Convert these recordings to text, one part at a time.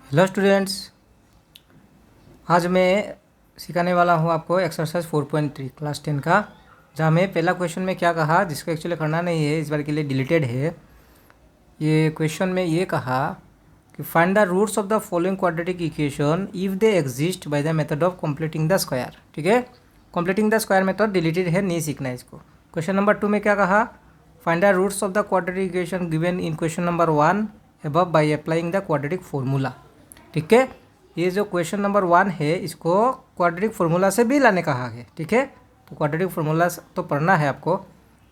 Hello students, आज मैं सिखाने वाला हूँ आपको एक्सरसाइज 4.3 क्लास 10 का, जहाँ में पहला क्वेश्चन में क्या कहा, जिसको एक्चुअली करना नहीं है, इस बार के लिए डिलीटेड है। ये क्वेश्चन में ये कहा कि find the roots of the following quadratic equation if they exist by the method of completing the square. ठीक है, completing the square method deleted है, नहीं सीखना है इसको। क्वेश्चन नंबर 2 में क्या कहा, find the roots of the quadratic equation given in question number 1 above by applying the quadratic formula. ठीक है, ये जो क्वेश्चन नंबर 1 है, इसको क्वाड्रेटिक फार्मूला से भी लाने कहा है। ठीक है, तो क्वाड्रेटिक फार्मूला तो पढ़ना है आपको,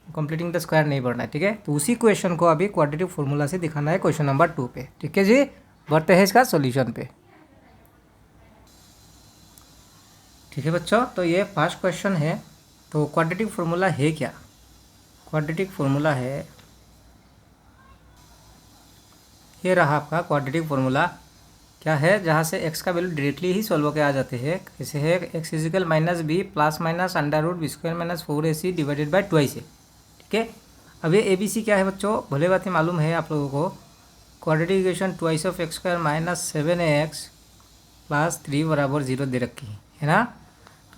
कंप्लीटिंग द स्क्वायर नहीं पढ़ना है। ठीक है, तो उसी क्वेश्चन को अभी क्वाड्रेटिक फार्मूला से दिखाना है क्वेश्चन नंबर 2 पे। ठीक है जी, बढ़ते हैं इसका सॉल्यूशन पे। ठीक है बच्चों, तो ये फर्स्ट क्वेश्चन है। तो क्वाड्रेटिक फार्मूला है क्या? क्वाड्रेटिक फार्मूला है, ये रहा आपका क्वाड्रेटिक फार्मूला। क्या है, जहाँ से x का वैल्यू डायरेक्टली ही सॉल्व होकर आ जाते हैं। कैसे है, x is equal minus b plus minus under root b square minus 4ac divided by 2 है। ठीक है, अब ये ए बी सी क्या है बच्चों, भले बात ही मालूम है आप लोगों को। Quadratic equation 2 of x square minus 7x plus 3 बराबर 0 दे रखी है ना।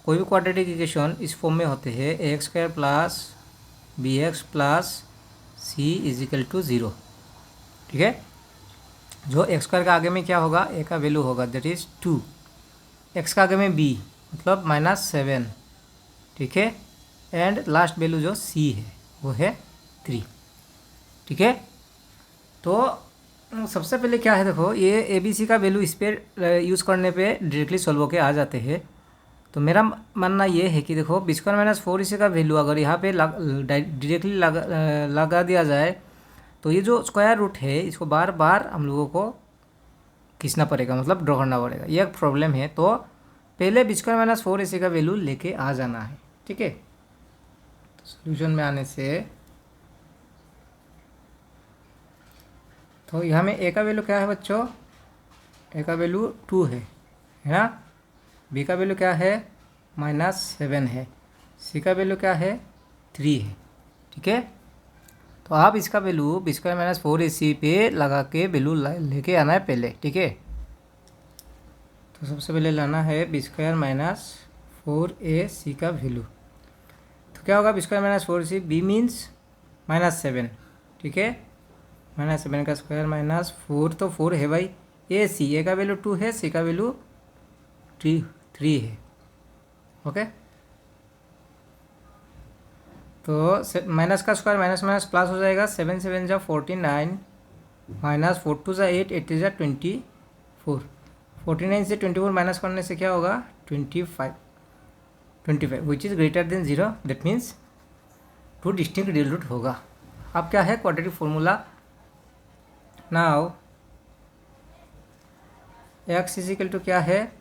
कोई भी क्वाड्रेटिक इक्वेशन इस फॉर्म में होते हैं, a square plus b x plus c equal to 0। ठीक है, जो एक्स स्क्वायर का आगे में क्या होगा, ए का वैल्यू होगा दैट इज़ 2, एक्स का आगे में बी मतलब -7। ठीक है, एंड लास्ट वैल्यू जो सी है वो है 3। ठीक है, तो सबसे पहले क्या है, देखो ये ए बी सी का वैल्यू इस पर यूज़ करने पे डायरेक्टली सॉल्व होके आ जाते हैं। तो मेरा मानना ये है कि देखो बी स्क्वायर माइनस 4ac का वैल्यू अगर यहाँ पे डायरेक्टली लगा दिया जाए, तो ये जो स्क्वायर रूट है इसको बार बार हम लोगों को खींचना पड़ेगा, मतलब ड्रॉ करना पड़ेगा। ये एक प्रॉब्लम है। तो पहले बी स्क्वायर माइनस 4ac का वैल्यू लेके आ जाना है। ठीक है, तो सोल्यूशन में आने से तो यहाँ में ए का वैल्यू क्या है बच्चों, ए का वैल्यू 2 है ना। बी का वैल्यू क्या है, -7 है। सी का वैल्यू क्या है, 3 है। ठीक है, तो आप इसका value B square minus 4ac पे लगा के वैल्यू लेके आना है पहले। ठीक है, तो सबसे पहले लाना है बी स्क्वायर माइनस 4ac का वैल्यू। तो क्या होगा, b square minus 4ac, b means -7। ठीक है, -7 का स्क्वायर माइनस 4, तो 4 है भाई। ए का वैल्यू 2 है, सी का वैल्यू 3 है। ओके, तो माइनस का स्क्वायर माइनस माइनस प्लस हो जाएगा। 7 7 जा 49 माइनस 4 2 जा 8 8 जा 24। 49 से 24 माइनस करने से क्या होगा, 25 which is greater than 0, that means 2 distinct real root होगा। अब क्या है quadratic formula, now x equal to क्या है,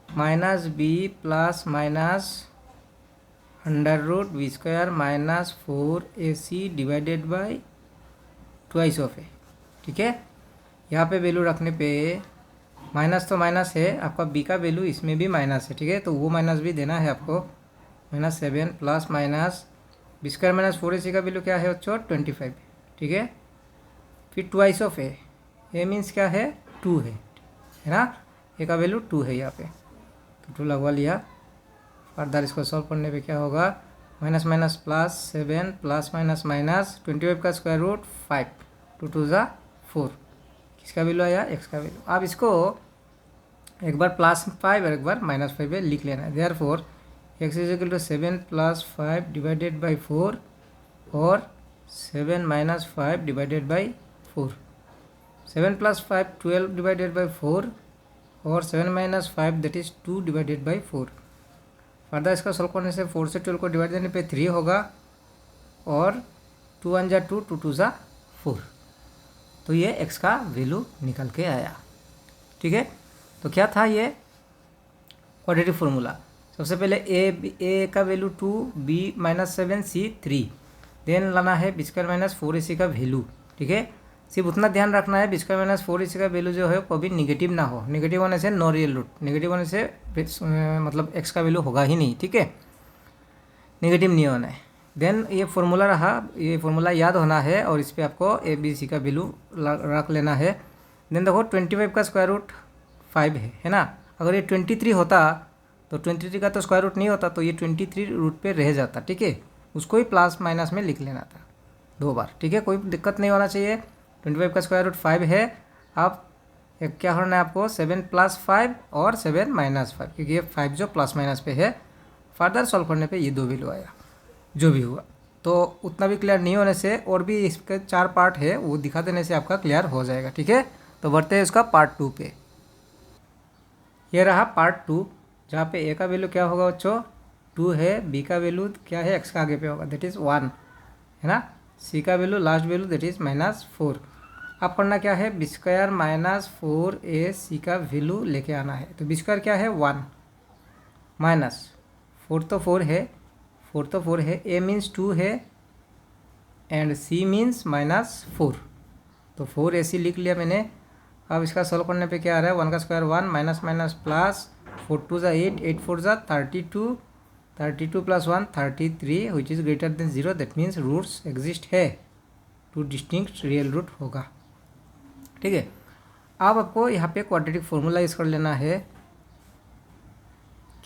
minus b plus minus under root b square minus 4ac divided by 2 of a. ठीक है, यहाँ पे वैल्यू रखने पे माइनस तो माइनस है, आपका बी का वैल्यू इसमें भी माइनस है। ठीक है, तो वो माइनस भी देना है आपको। -7 plus minus b square minus 4ac का वैल्यू क्या है बच्चों, 25। ठीक है, फिर 2 ऑफ ए मीन्स क्या है, 2 है ना। ए का वैल्यू 2 है यहाँ पे, तो 2 लगवा लिया। फर्दर इसको सॉल्व करने पे क्या होगा, minus minus plus 7 plus minus minus 25 का स्क्वायर रूट 5, 2 2 जा 4, किसका वैल्यू आया, एक्स का वैल्यू। अब इसको एक बार +5 और एक बार -5 पे लिख लेना है। Therefore x is equal to 7 + 5 divided by 4 और 7 - 5 डिवाइडेड बाई 4। 7 + 5 12 डिवाइडेड बाई 4 और 7 - 5 that is 2 divided by 4। Further इसका सॉल्व करने से 4 से 12 को डिवाइड करने पे 3 होगा और 2 1 जा 2 2 2 जा 4। तो ये x का वैल्यू निकल के आया। ठीक है, तो क्या था ये क्वाड्रेटिक फार्मूला। सबसे पहले ए का वैल्यू 2, बी -7, सी 3, देन लाना है बी स्क्वायर माइनस 4ac का वैल्यू। ठीक है, सिर्फ उतना ध्यान रखना है बी स्क्वायर माइनस 4ac का वैल्यू जो है कभी निगेटिव ना हो। निगेटिव होने से नो रियल रूट, निगेटिव होने से मतलब x का वैल्यू होगा ही नहीं। ठीक है, निगेटिव नहीं होना है। देन ये फार्मूला रहा, ये फार्मूला याद होना है और इस पर आपको ए बी सी का वैल्यू रख लेना है। देन देखो 25 का स्क्वायर रूट 5 है ना। अगर ये 23 होता तो 23 का तो स्क्वायर रूट नहीं होता, तो ये 23 रूट पे रह जाता, ठीक है। उसको ही प्लस माइनस में लिख लेना था 2 बार, ठीक है। कोई दिक्कत नहीं होना चाहिए। 25 का स्क्वायर रूट 5 है। अब एक क्या करना है आपको, 7 + 5 और 7 - 5, क्योंकि ये 5 जो प्लस माइनस पे है। फर्दर सॉल्व करने पे ये 2 वैल्यू आया जो भी हुआ। तो उतना भी क्लियर नहीं होने से और भी इसके 4 पार्ट है वो दिखा देने से आपका क्लियर हो जाएगा, ठीक है। तो बढ़ते हैं इसका पार्ट 2 पे। ये रहा पार्ट 2, जहाँ पे ए का वैल्यू क्या होगा बच्चों 2 है, बी का वैल्यू क्या है एक्स का आगे पे होगा दैट इज़ 1 है ना, सी का value last value that is -4। अब करना क्या है, बी स्क्वायर -4ac का वैल्यू लेके आना है। तो बी स्क्वायर क्या है 1 माइनस 4 तो 4 है, ए मीन्स 2 है एंड सी मीन्स -4, तो 4ac लिख लिया मैंने। अब इसका सॉल्व करने पे क्या आ रहा है, 1 का स्क्वायर 1 माइनस माइनस प्लस 4 2 ज़ा 8, 8 4 ज़ा 32, 32 + 1 33 which is greater than 0, that means roots exist है, 2 डिस्टिंक्ट रियल रूट होगा, ठीक है। अब आपको यहाँ पे क्वाड्रेटिक फार्मूला यूज़ कर लेना है।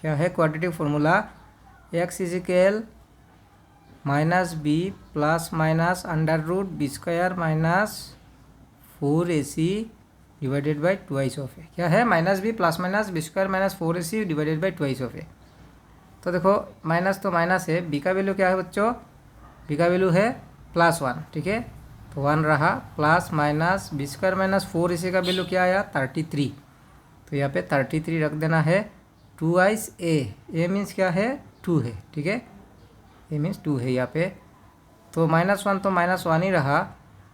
क्या है quadratic formula, x = -b ± √b² - 4ac divided by twice of a. क्या है -b ± b² - 4ac divided by twice of a. तो देखो माइनस तो माइनस है, बी का वैल्यू क्या है बच्चों, बी का वैल्यू है +1, ठीक है। तो 1 रहा प्लस माइनस b² - 4ac का वैल्यू क्या आया 33, तो यहाँ पे 33 रख देना है। 2 ए मीन्स क्या है 2 है, ठीक है, ए मीन्स 2 है यहाँ पे। तो -1 तो -1 ही रहा,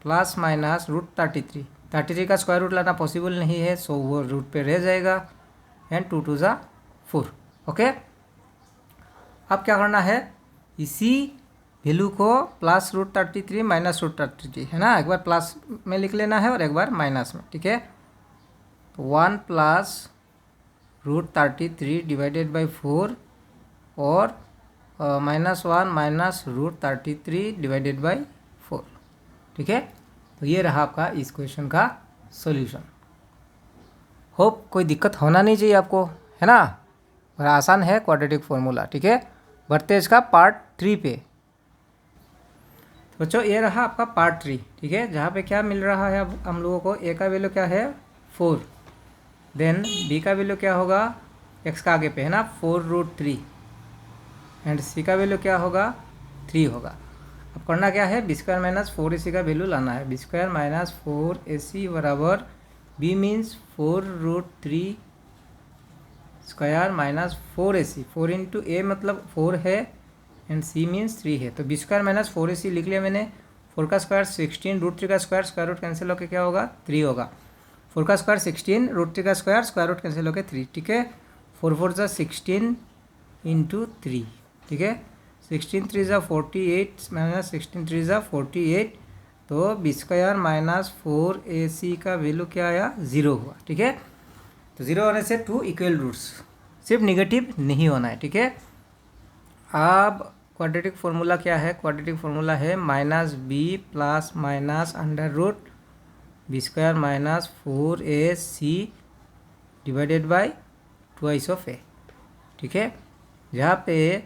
प्लस माइनस √33 का स्क्वायर रूट लाना पॉसिबल नहीं है, सो वो रूट पे रह जाएगा एंड 2 2 ज़ा 4, ओके। अब क्या करना है, इसी वैल्यू को +√33 -√33 है ना, एक बार प्लस में लिख लेना है और एक बार माइनस में, ठीक है। तो 1 + √33 डिवाइडेड बाई 4 और -1 - √33 डिवाइडेड बाई 4, ठीक है। तो ये रहा आपका इस क्वेश्चन का सॉल्यूशन। होप कोई दिक्कत होना नहीं चाहिए आपको, है ना, बड़ा आसान है क्वाड्रेटिक फार्मूला, ठीक है। बढ़ते हैं इसका पार्ट 3 पे। तो बच्चों ये रहा आपका पार्ट 3, ठीक है, जहाँ पे क्या मिल रहा है अब हम लोगों को, ए का वैल्यू क्या है 4, देन बी का वैल्यू क्या होगा एक्स का आगे पे है ना 4√3 एंड सी का वैल्यू क्या होगा 3 होगा। अब करना क्या है, b² - 4ac का वैल्यू लाना है। b² - 4ac बराबर b मीन्स 4√3² - 4ac, 4 × a मतलब 4 है एंड c मीन्स 3 है। तो b² - 4ac लिख लिया मैंने। 4 का स्क्वायर 16, √3 का स्क्वायर स्क्वायर रूट कैंसिल होकर क्या होगा 3 होगा। 4 का स्क्वायर 16, √3 का स्क्वायर स्क्वायर रूट कैंसिल होकर 3, ठीक है। 4 4 ज़ा 16 × 3, ठीक है। 16 3 ज़ा 48 - 16 3 ज़ा 48, तो b² - 4ac का वैल्यू क्या आया 0 हुआ, ठीक है। तो 0 होने से 2 इक्वल रूट्स, सिर्फ निगेटिव नहीं होना है, ठीक है। अब क्वाड्रेटिक फार्मूला क्या है, क्वाड्रेटिक फार्मूला है -b ± √b² - 4ac divided by twice of a, ठीक है। जहाँ पे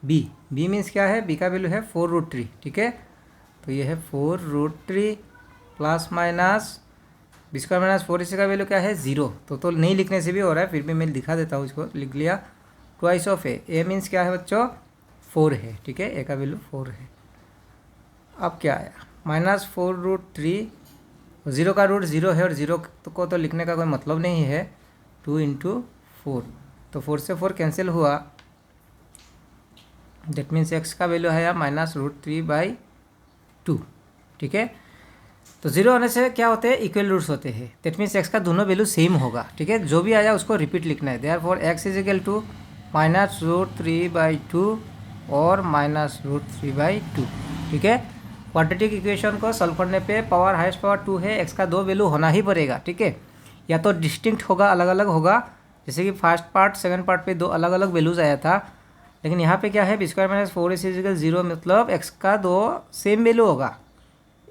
b मीन्स क्या है, b का वैल्यू है 4√3, ठीक है। तो ये है 4√3 प्लस माइनस b² - 4ac का वैल्यू क्या है 0, तो नहीं लिखने से भी हो रहा है, फिर भी मैं दिखा देता हूँ, इसको लिख लिया। ट्वाइस ऑफ ए मीन्स क्या है बच्चों 4 है, ठीक है, ए का वैल्यू 4 है। अब क्या आया -4√3, 0 का रूट 0 है और 0 को तो लिखने का कोई मतलब नहीं है, 2 × 4, तो 4 से 4 कैंसिल हुआ, दैट मीन्स एक्स का वैल्यू है -√3/2, ठीक है। तो 0 होने से क्या होते हैं इक्वल रूट्स होते हैं, दैट मीन्स एक्स का दोनों वैल्यू सेम होगा, ठीक है। जो भी आया उसको रिपीट लिखना है। देयरफॉर x = -√3/2 और -√3/2, ठीक है। क्वाड्रेटिक इक्वेशन को सॉल्व करने पे पावर हाईएस्ट पावर 2 है, एक्स का 2 वैल्यू होना ही पड़ेगा, ठीक है। या तो डिस्टिंक्ट होगा, अलग अलग होगा, जैसे कि फर्स्ट पार्ट सेकंड पार्ट पे 2 अलग अलग वैल्यूज आया था, लेकिन यहाँ पे क्या है b² - 4ac = 0, मतलब एक्स का 2 सेम वैल्यू होगा,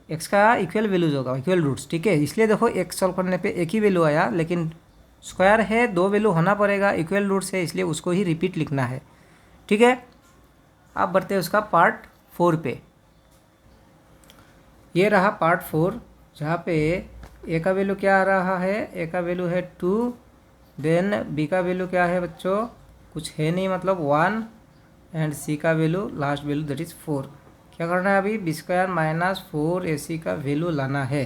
एक्स का इक्वल वैल्यूज होगा, इक्वल रूट्स, ठीक है। इसलिए देखो एक्स सॉल्व करने पे एक ही वैल्यू आया, लेकिन स्क्वायर है, दो वैल्यू होना पड़ेगा इक्वल रूट से, इसलिए उसको ही रिपीट लिखना है। ठीक है, अब बढ़ते हैं उसका पार्ट 4 पे। ये रहा पार्ट 4, जहाँ पे ए का वैल्यू क्या आ रहा है, ए का वैल्यू है 2, देन बी का वैल्यू क्या है बच्चों, कुछ है नहीं मतलब 1, एंड सी का value last value that is 4। क्या करना है अभी, बी स्क्वायर माइनस 4ac का वैल्यू लाना है।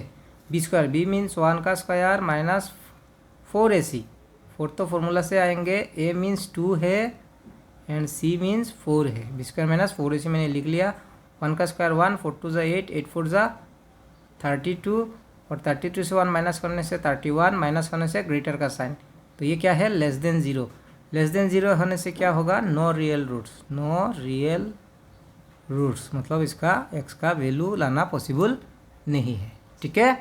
बी स्क्वायर, बी मीन्स 1 का स्क्वायर माइनस 4ac, 4 तो फॉर्मूला से आएंगे, ए मीन्स 2 है एंड सी मीन्स 4 है। बी स्क्वायर माइनस 4ac मैंने लिख लिया। 1 का स्क्वायर 1, 4 2 ज़ा 8, 8 4 ज़ा 32, और 32 से 1 माइनस करने से 31, माइनस करने से ग्रेटर का साइन, तो ये क्या है लेस देन 0। लेस देन 0 होने से क्या होगा, no real roots, no real roots, मतलब इसका x का वैल्यू लाना पॉसिबल नहीं है। ठीक है,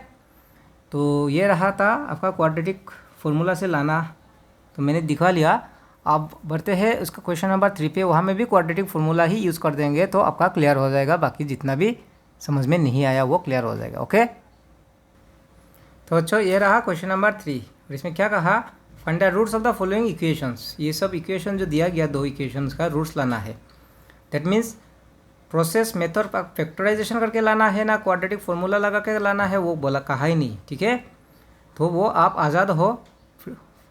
तो ये रहा था आपका क्वाड्रेटिक फॉर्मूला से लाना, तो मैंने दिखा लिया। अब बढ़ते हैं उसका क्वेश्चन नंबर 3 पे, वहाँ में भी क्वाड्रेटिक फॉर्मूला ही यूज़ कर देंगे तो आपका क्लियर हो जाएगा, बाकी जितना भी समझ में नहीं आया वो क्लियर हो जाएगा। ओके, तो बच्चों ये रहा क्वेश्चन नंबर 3, और इसमें क्या कहा, find the roots of the following equations. ये सब इक्वेशन जो दिया गया, दो इक्वेशंस का रूट्स लाना है। That means process method factorisation करके लाना है ना क्वाड्रेटिक फॉर्मूला लगा के लाना है, वो बोला कहा ही नहीं। ठीक है, तो वो आप आज़ाद हो,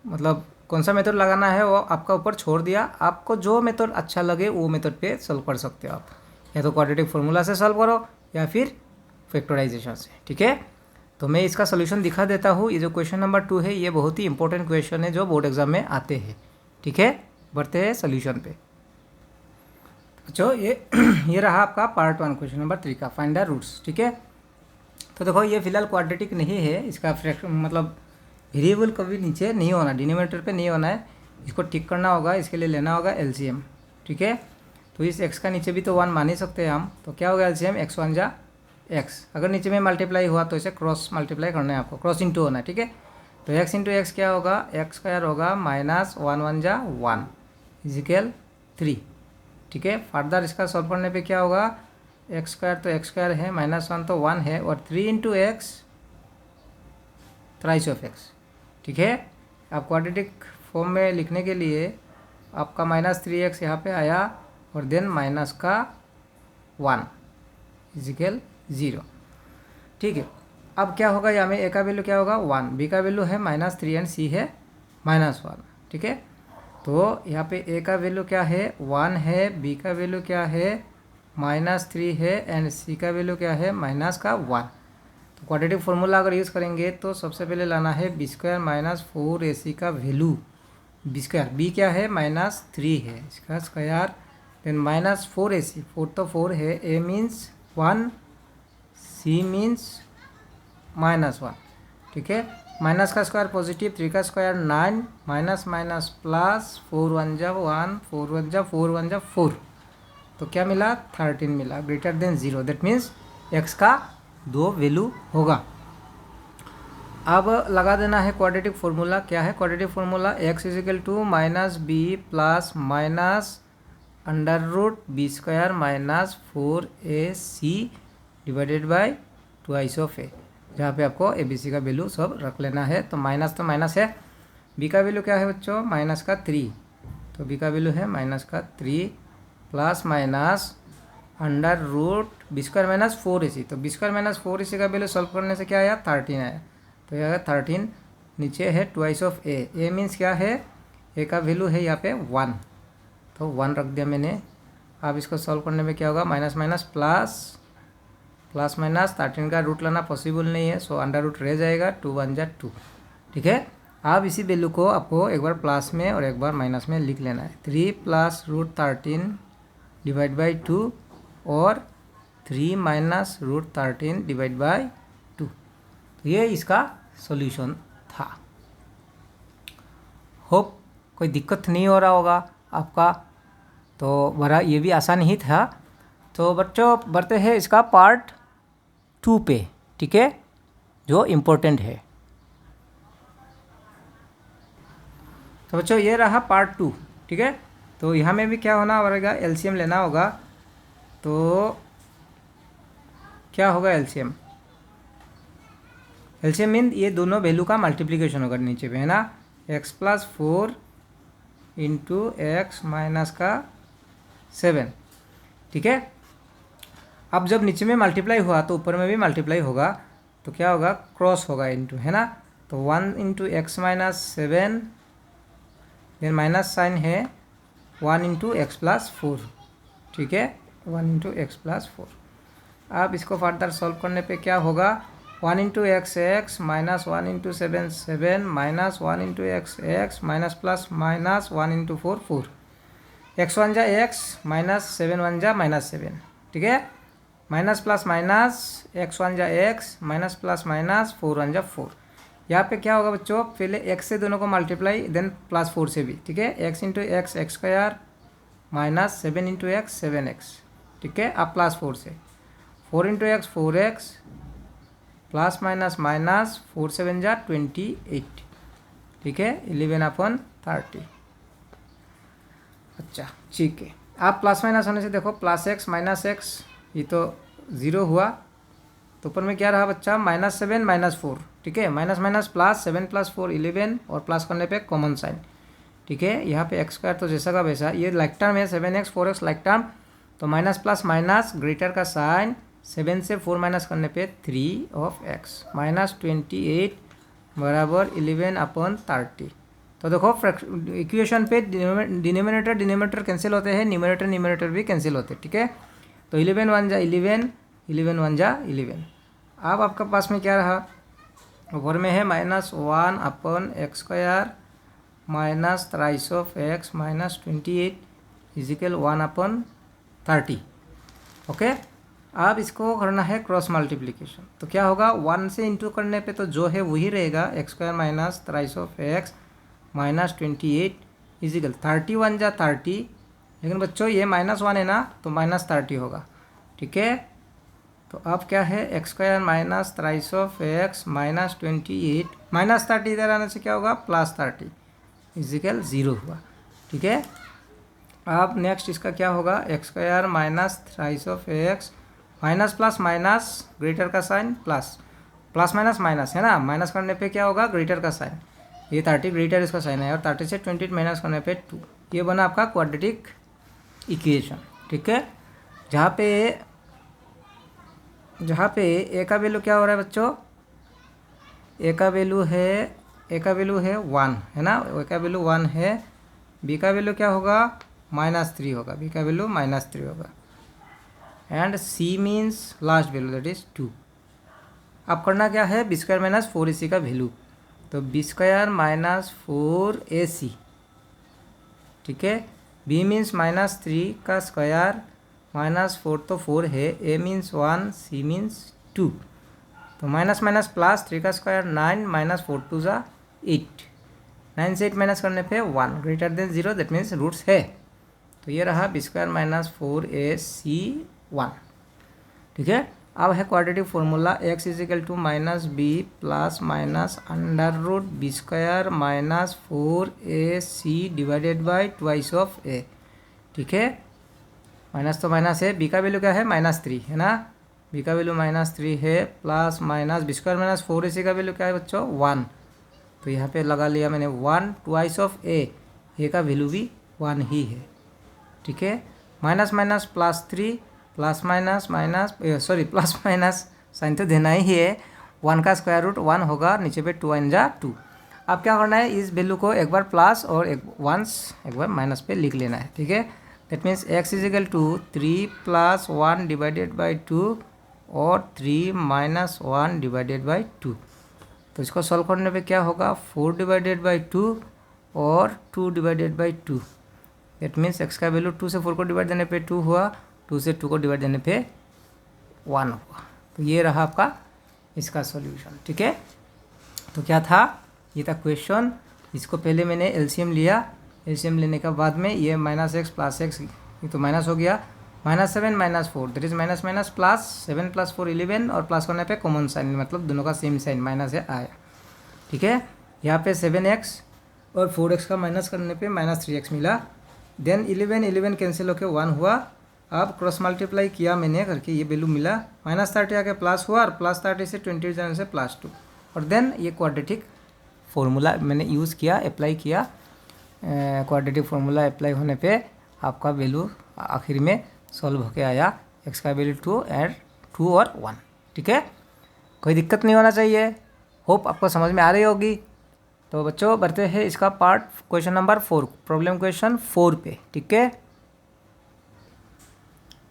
मतलब कौन सा मेथड लगाना है वो आपका ऊपर छोड़ दिया, आपको जो मेथड अच्छा लगे वो मेथड पे सॉल्व कर सकते हो आप, या तो क्वाड्रेटिक फॉर्मूला से सॉल्व करो या फिर फैक्टराइजेशन से। ठीक है, तो मैं इसका सोल्यूशन दिखा देता हूँ। ये जो क्वेश्चन नंबर 2 है ये बहुत ही इंपॉर्टेंट क्वेश्चन है जो बोर्ड एग्जाम में आते हैं। ठीक है, बढ़ते हैं सोल्यूशन पे। अच्छा ये रहा आपका पार्ट 1 क्वेश्चन नंबर 3 का, फाइंड द रूट्स। ठीक है, तो देखो ये फिलहाल क्वाड्रेटिक नहीं है, इसका फ्रैक्शन मतलब वेरिएबल कभी नीचे नहीं होना, डिनोमिनेटर पे नहीं होना है, इसको ठीक करना होगा, इसके लिए लेना होगा एलसीएम। ठीक है, तो इस x का नीचे भी तो 1 मान ही सकते हैं हम, तो क्या होगा एलसीएम, x 1 जा x, अगर नीचे में मल्टीप्लाई हुआ तो इसे क्रॉस मल्टीप्लाई करना है आपको, क्रॉस इंटू होना है। ठीक है, तो x इंटू एक्स क्या होगा, एक्स स्क्वायर होगा माइनस 1 1 जा 1 इजिकल 3। ठीक है, फर्दर इसका सॉल्व करने पे क्या होगा, एक्स स्क्वायर तो एक्स स्क्वायर है, माइनस 1 तो 1 है, और 3 into x thrice of x. ठीक है, आप क्वाड्रेटिक फॉर्म में लिखने के लिए आपका माइनस 3x यहाँ पे आया, और देन माइनस का 1 इजिकल 0। ठीक है, अब क्या होगा, यहाँ में ए का वैल्यू क्या होगा 1, बी का वैल्यू है माइनस 3 एंड सी है माइनस 1। ठीक है, तो यहाँ पे ए का वैल्यू क्या है 1 है, बी का वैल्यू क्या है माइनस 3 है, एंड सी का वैल्यू क्या है माइनस का 1। तो क्वाड्रेटिक फॉर्मूला अगर यूज़ करेंगे तो सबसे पहले लाना है बी स्क्वायर माइनस 4ac का वैल्यू, बी स्क्वायर, बी क्या है माइनस 3 है, इसका स्क्वायर, देन माइनस 4ac, 4 तो 4 है, ए मीन्स 1, सी मीन्स माइनस 1। ठीक है, माइनस का स्क्वायर पॉजिटिव, 3 का स्क्वायर 9, माइनस माइनस प्लस, 4 1 जा 1, 4 1 जा 4 1 जा 4, तो क्या मिला 13 मिला, greater than 0, that means x का 2 वैल्यू होगा। अब लगा देना है क्वाड्रेटिक फॉर्मूला। क्या है quadratic formula, x equal to minus b plus minus under root b square minus 4ac divided by twice of a, जहाँ पे आपको ए बी सी का वैल्यू सब रख लेना है। तो माइनस है, बी का वैल्यू क्या है बच्चों माइनस का 3, तो बी का वैल्यू है माइनस का 3 plus minus under root b square minus 4ac, तो बी स्क्वायर माइनस 4ac का वैल्यू सॉल्व करने से क्या आया 13 आया, तो यह 13 नीचे है ट्वाइस ऑफ ए मीन्स क्या है, ए का वैल्यू है यहाँ पे 1, तो 1 रख दिया मैंने। अब इसको सॉल्व करने में क्या होगा, माइनस माइनस प्लस माइनस 13 का रूट लाना पॉसिबल नहीं है, सो अंडर रूट रह जाएगा, 2 1 जा 2। ठीक है, अब इसी वैल्यू को आपको एक बार प्लस में और एक बार माइनस में लिख लेना है, 3 प्लस रूट 13 डिवाइड बाई 2 और 3 माइनस रूट 13 डिवाइड बाई 2, तो ये इसका सॉल्यूशन था। होप कोई दिक्कत नहीं हो रहा होगा आपका, तो बड़ा ये भी आसान ही था। तो बच्चों बढ़ते हैं इसका पार्ट 2 पे। ठीक है, जो इम्पोर्टेंट है। तो बच्चों ये रहा पार्ट 2। ठीक है, तो यहाँ में भी क्या होना पड़ेगा, एलसीएम लेना होगा। तो क्या होगा एलसीएम, एलसीएम मीन ये दोनों वैल्यू का मल्टीप्लिकेशन होगा नीचे पे, है ना, x plus 4 into x minus का 7, ठीक है। अब जब नीचे में मल्टीप्लाई हुआ तो ऊपर में भी मल्टीप्लाई होगा, तो क्या होगा, क्रॉस होगा इंटू, है ना। तो 1 into x minus 7, then minus sign है 1 इंटू एक्स प्लस 4, ठीक है, 1 इंटू एक्स प्लस 4। अब इसको फर्दर सॉल्व करने पे क्या होगा, 1 into x x minus 1 into 7 7 minus 1 into x x minus plus minus 1 into 4 4, x 1 जा एक्स माइनस 7 1 जा माइनस 7, ठीक है, माइनस प्लस माइनस एक्स 1 जा एक्स माइनस प्लस माइनस 4 1 जा 4। यहाँ पे क्या होगा बच्चों, पहले एक्स से दोनों को मल्टीप्लाई, देन प्लस 4 से भी, ठीक है, x into x x square minus 7 into x 7x, ठीक है। अब प्लस 4 से 4 into x 4x plus minus minus 4 7 जा 28, ठीक है, 11/30। अच्छा ठीक है, आप प्लस माइनस होने से देखो प्लस एक्स माइनस एक्स, ये तो 0 हुआ, तो ऊपर में क्या रहा बच्चा, -7 -4, ठीक है, माइनस माइनस प्लस 7 + 4 11, और प्लस करने पे कॉमन साइन, ठीक है। यहाँ पे एक्स स्क्वायर तो जैसा का वैसा, ये लाइक टर्म है 7x 4x लाइक टर्म, तो माइनस प्लस माइनस ग्रेटर का साइन, 7 से 4 माइनस करने पे 3x -28 बराबर 11/30। तो देखो इक्वेशन पे डिनोमिनेटर कैंसिल होते हैं, न्यूमरेटर भी कैंसिल होते हैं, ठीक है। तो 11 1 जा 11, 11 1 जा 11। अब आपका पास में क्या रहा, ऊपर में है -1/x² minus thrice of x -28 is equal 1/30, okay. अब इसको करना है क्रॉस मल्टीप्लिकेशन, तो क्या होगा, 1 से इंटू करने पे तो जो है वही रहेगा, x² minus thrice of x -28 is equal 31 जा 30, लेकिन बच्चों ये -1 है ना, तो -30 होगा, ठीक है। तो अब क्या है, x² minus thrice of x -28 -30 इधर आने से क्या होगा, +30 इजिकल 0 हुआ, ठीक है। अब नेक्स्ट इसका क्या होगा, x² minus thrice of x minus plus minus greater का साइन प्लस माइनस माइनस है ना, माइनस करने पे क्या होगा, ग्रेटर का साइन, ये 30 ग्रेटर इसका साइन है, और 30 से 28 माइनस करने पे 2, ये बना आपका क्वाड्रेटिक इक्वेशन, ठीक है। जहाँ पे ए का वैल्यू क्या हो रहा है बच्चों, ए का वैल्यू है 1 है ना, ए का वैल्यू 1 है, बी का वैल्यू क्या होगा, -3 होगा, बी का वैल्यू -3 होगा, and c means last value that is 2। अब करना क्या है, b² - 4ac का वैल्यू, तो b² - 4ac, ठीक है, b मीन्स -3 का स्क्वायर, -4 तो 4 है, a मीन्स 1, c मीन्स 2, तो माइनस माइनस प्लस 3 का स्क्वायर 9 -4 2 जा 8, 9 से 8 माइनस करने पे 1 greater than 0, that means roots है, तो ये रहा b² - 4ac 1, ठीक है। अब है quadratic formula, x = -b plus minus √b² - 4ac divided by twice of a, ठीक है, माइनस तो माइनस है, b का वैल्यू क्या है, -3 है ना, b का वैल्यू -3 है, प्लस माइनस b² - 4ac का वैल्यू क्या है बच्चों, 1, तो यहाँ पे लगा लिया मैंने 1 ट्वाइस ऑफ a का वैल्यू भी 1 ही है, ठीक है, minus minus +3 plus minus plus minus sign तो देना ही है, 1 का स्क्वायर रूट 1 होगा, नीचे पे 2 1 जा 2। अब क्या करना है, इस वैल्यू को एक बार प्लस और एक बार माइनस पे लिख लेना है, ठीक है। That means x = 3 + 1 divided by 2 और 3 - 1 डिवाइडेड बाई 2, तो इसको सॉल्व करने पे क्या होगा, 4 डिवाइडेड बाई 2 और 2 divided by 2, that means x का वैल्यू 2 से 4 को डिवाइड देने पे 2 हुआ, 2 से 2 को डिवाइड देने पे 1 हुआ, तो ये रहा आपका इसका सॉल्यूशन, ठीक है। तो क्या था, ये था क्वेश्चन, इसको पहले मैंने एलसीएम लिया, एलसीएम लेने के बाद में ये -x + x, ये तो माइनस हो गया, -7 - 4 that is minus minus plus 7 + 4 11, और प्लस करने पे कॉमन साइन, मतलब दोनों का सेम साइन माइनस है आया, ठीक है। यहाँ पे 7x और 4x का माइनस करने पे -3x मिला, देन 11 कैंसिल होकर 1 हुआ। अब क्रॉस मल्टीप्लाई किया मैंने करके ये वैल्यू मिला, -30 आके प्लस हुआ, और +30 से 20 जाने से +2, और देन ये क्वाड्रेटिक फॉर्मूला मैंने यूज़ किया, अप्लाई किया, क्वाड्रेटिक फार्मूला अप्लाई होने पे आपका वैल्यू आखिर में सॉल्व होके आया, एक्स का वैल्यू 2 एंड 2 और 1। ठीक है, कोई दिक्कत नहीं होना चाहिए। होप आपको समझ में आ रही होगी। तो बच्चों बढ़ते हैं इसका part question number 4, problem question 4 पे। ठीक है,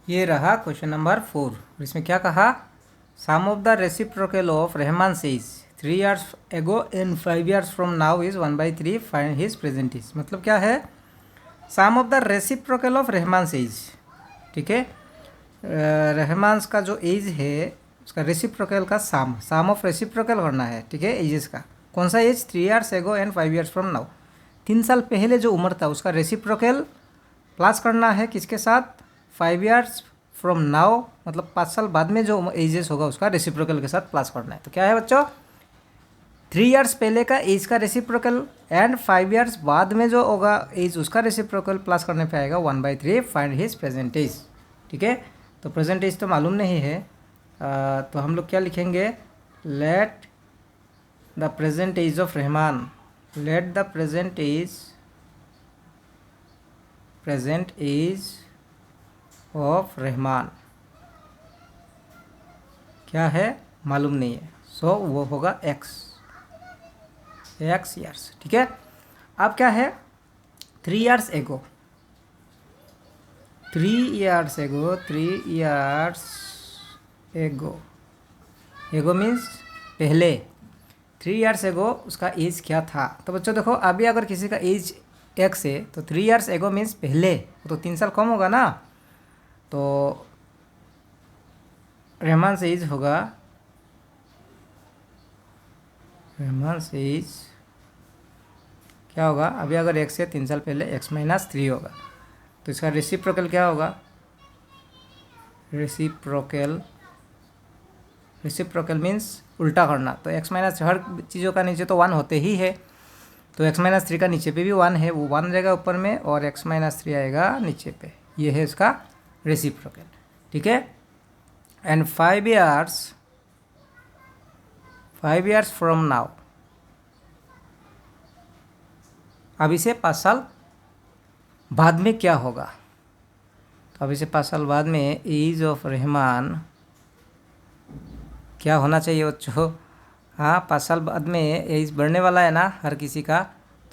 ये रहा क्वेश्चन नंबर 4। इसमें क्या कहा, sum of the reciprocal of Rahman ages 3 years ago and 5 years from now is 1/3, find his present age. मतलब क्या है, sum of the reciprocal of Rahman ages. ठीक है, रहमान का जो एज है उसका रेसिप्रोकल का सम ऑफ रेसिप्रोकल करना है। ठीक है, एजेस का कौन सा age, 3 years ago and 5 years from now, 3 साल पहले जो उम्र था उसका रेसिप्रोकल प्लस करना है किसके साथ, 5 years फ्रॉम नाउ, मतलब 5 साल बाद में जो एजेस होगा उसका रेसिप्रोकल के साथ प्लस करना है। तो क्या है बच्चों, 3 years पहले का एज का रेसिप्रोकल एंड 5 years बाद में जो होगा एज उसका रेसिप्रोकल प्लस करने पे आएगा 1/3, फाइंड हिज प्रेजेंट एज। ठीक है, तो प्रेजेंट एज तो मालूम नहीं है, तो हम लोग क्या लिखेंगे, let the present age of Rahman, let the present age of Rahman क्या है मालूम नहीं है, सो वो होगा x ईयर्स। ठीक है, अब क्या है, 3 years ago, 3 years ago means पहले, 3 years ago उसका एज क्या था। तो बच्चों देखो अभी अगर किसी का एज x है तो 3 years ago मीन्स पहले, तो 3 साल कम होगा ना, तो रहमान से एज होगा, रहमान से एज क्या होगा, अभी अगर x से 3 साल पहले x - 3 होगा, तो इसका रेसिप्रोकल क्या होगा, रेसिप्रोकल मीन्स उल्टा करना। तो x - हर चीज़ों का नीचे तो 1 होते ही है, तो x - 3 का नीचे पे भी 1 है, वो 1 रहेगा ऊपर में और x - 3 आएगा नीचे पे, ये है इसका रेसिप्रोकल। ठीक है, एंड 5 years फ्रॉम नाउ, अभी से 5 साल बाद में क्या होगा, तो अभी से 5 साल बाद में एज ऑफ रहमान क्या होना चाहिए बच्चों, हाँ 5 साल बाद में एज बढ़ने वाला है ना हर किसी का,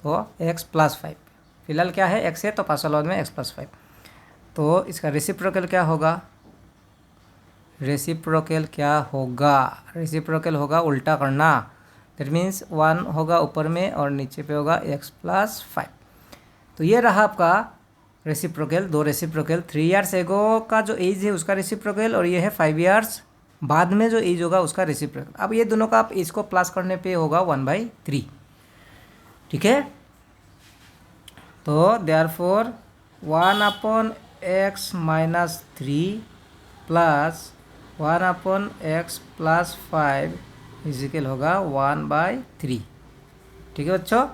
तो x + 5, फिलहाल क्या है x है, तो 5 साल बाद में x + 5, तो इसका रेसिप्रोकल क्या होगा, रेसिप्रोकल होगा उल्टा करना, दैट मीन्स 1 होगा ऊपर में और नीचे पे होगा x + 5। तो ये रहा आपका रेसिप्रोकल, 2 रेसिप्रोकल, 3 years ago का जो एज है उसका रेसिप्रोकल, और ये है 5 years बाद में जो एज होगा उसका रेसिप्रोकल। अब ये दोनों का आप एज को प्लस करने पे होगा 1/3। ठीक है, तो therefore 1/x - 3 plus 1/x + 5 is equal होगा 1/3। ठीक है बच्चों,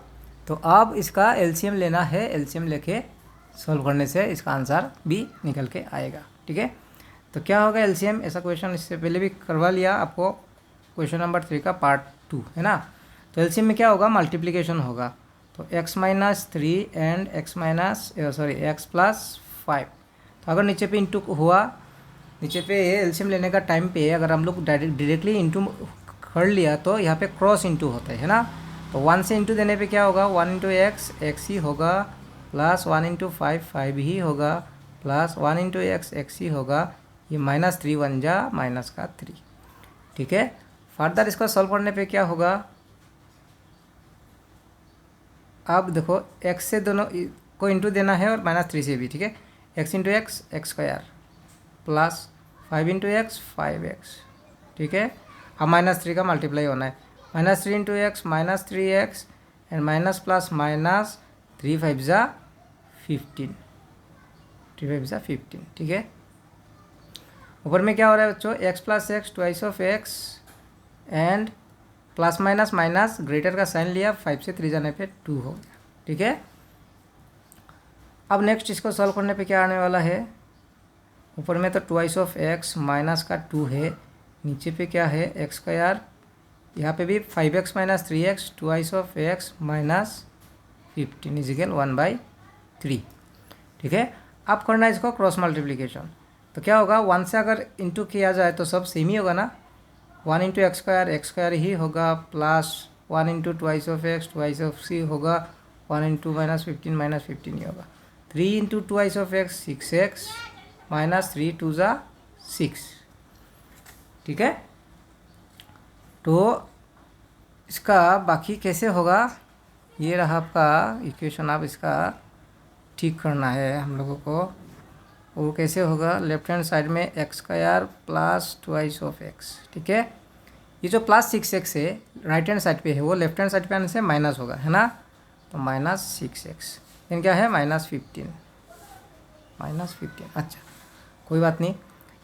तो अब इसका एलसीएम लेना है, एलसीएम लेके सॉल्व करने से इसका आंसर भी निकल के आएगा। ठीक है, तो क्या होगा एलसीएम, ऐसा क्वेश्चन इससे पहले भी करवा लिया आपको, क्वेश्चन नंबर 3 का पार्ट 2 है ना। तो एलसीएम में क्या होगा, मल्टीप्लिकेशन होगा, तो x - 3 एंड x + 5। तो अगर नीचे पे इंटू हुआ, नीचे पे एलसीएम लेने का टाइम पे अगर हम लोग डायरेक्टली इंटू कर लिया तो यहाँ पे क्रॉस इंटू होता है ना, तो 1 से इंटू देने पे क्या होगा, 1 × x x ही होगा, प्लस 1 × 5 5 ही होगा, प्लस 1 × x x ही होगा, ये -3 1 जा -3। ठीक है, फर्दर इसको सॉल्व करने पे क्या होगा, अब देखो x से दोनों को इंटू देना है और -3 से भी। ठीक है, x × x x² plus 5 × x 5x। ठीक है, अब -3 का मल्टीप्लाई होना है, -3 × x -3x and minus plus minus 3 5 जा 15, 3 5 जा 15। ठीक है, ऊपर में क्या हो रहा है बच्चों, x + x twice of x and plus minus minus greater का साइन लिया, 5 से 3 जाने पे 2 हो गया। ठीक है, अब नेक्स्ट इसको सॉल्व करने पे क्या आने वाला है, ऊपर में तो ट्वाइस ऑफ x माइनस का 2 है, नीचे पे क्या है x² यहाँ पे भी 5x minus 3x twice of x minus 15 is equal 1/3। ठीक है, अब करना है इसको क्रॉस मल्टीप्लिकेशन। तो क्या होगा, 1 से अगर इंटू किया जाए तो सब सेम ही होगा ना, 1 इंटू एक्स स्क्वायर ही होगा, plus 1 into twice of c होगा, 1 इंटू माइनस 15 ही होगा, 3 into twice of x 6x minus 3 2 ज़ा 6। ठीक है, तो इसका बाकी कैसे होगा, ये रहा आपका इक्वेशन। आप इसका ठीक करना है हम लोगों को। वो कैसे होगा, लेफ्ट हैंड साइड में x square plus twice of x. ठीक है, ये जो प्लस 6x है राइट हैंड साइड पे है, वो लेफ्ट हैंड साइड पे आने से माइनस होगा, है ना। तो माइनस 6x देन क्या है माइनस 15। अच्छा कोई बात नहीं,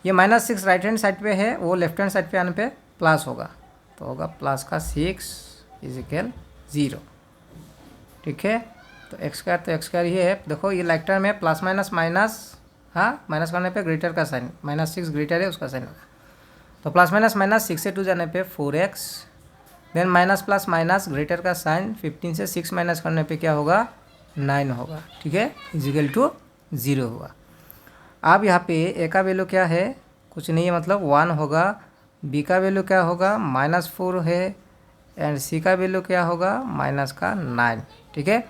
ये -6 राइट हैंड साइड पे है, वो लेफ्ट हैंड साइड पे आने पे प्लस होगा, तो होगा प्लस का 6 इजिकल 0। ठीक है, तो एक्स स्क्वायर ये है। देखो ये लाइक टर्म है, प्लस माइनस माइनस, हाँ माइनस करने पे ग्रेटर का साइन, -6 ग्रेटर है उसका साइन होगा। तो प्लस माइनस माइनस 6 से 2 जाने पे 4x, then minus plus minus greater का साइन, 15 से 6 माइनस करने पे क्या होगा 9 होगा। ठीक है, इजिकल टू 0 हुआ। अब यहाँ पे ए का वैल्यू क्या है, कुछ नहीं है, मतलब 1 होगा। बी का वैल्यू क्या होगा -4 है, एंड सी का वैल्यू क्या होगा -9। ठीक है,